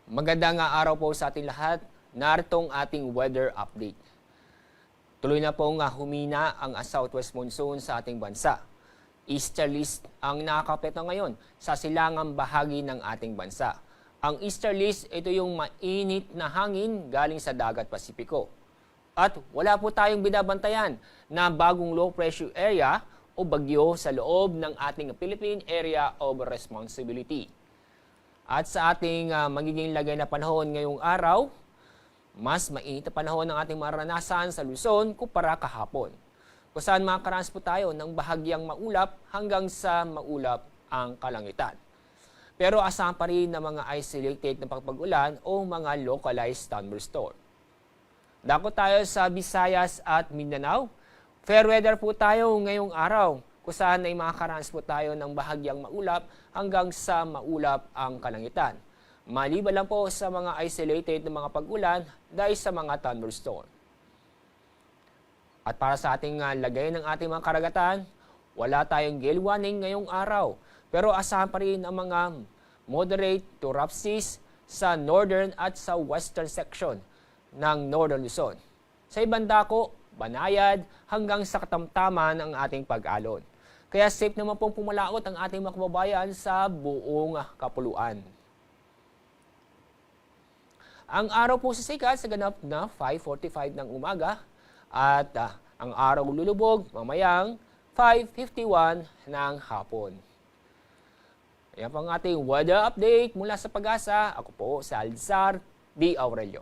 Magandang araw po sa ating lahat. Naritong ating weather update. Tuloy na pong humina ang southwest monsoon sa ating bansa. Easterlies ang nakakapekto ngayon sa silangang bahagi ng ating bansa. Ang easterlies, ito yung mainit na hangin galing sa dagat Pasipiko. At wala po tayong binabantayan na bagong low pressure area o bagyo sa loob ng ating Philippine Area of Responsibility. At sa ating magiging lagay na panahon ngayong araw, mas mainit na panahon ang ating maranasan sa Luzon kumpara kahapon. Kung saan makakaranas po tayo ng bahagyang maulap hanggang sa maulap ang kalangitan. Pero asahan pa rin ng mga isolated na pagpag-ulan o mga localized thunderstorm. Dako tayo sa Visayas at Mindanao. Fair weather po tayo ngayong araw, kung saan ay makakaranas po tayo ng bahagyang maulap hanggang sa maulap ang kalangitan. Maliban lang po sa mga isolated na mga pag-ulan dahil sa mga thunderstorm. At para sa ating lagay ng ating mga karagatan, wala tayong gale warning ngayong araw. Pero asahan pa rin ang mga moderate to rough seas sa northern at sa western section ng Northern Luzon. Sa ibang dako, banayad hanggang sa katamtaman ang ating pag-alon. Kaya safe naman pong pumalaot ang ating mga kababayan sa buong kapuluan. Ang araw po sisikat sa ganap na 5:45 ng umaga at ang araw lulubog mamayang 5:51 ng hapon. Yan po ang ating weather update mula sa Pag-asa. Ako po si Alzar D. Aurelio.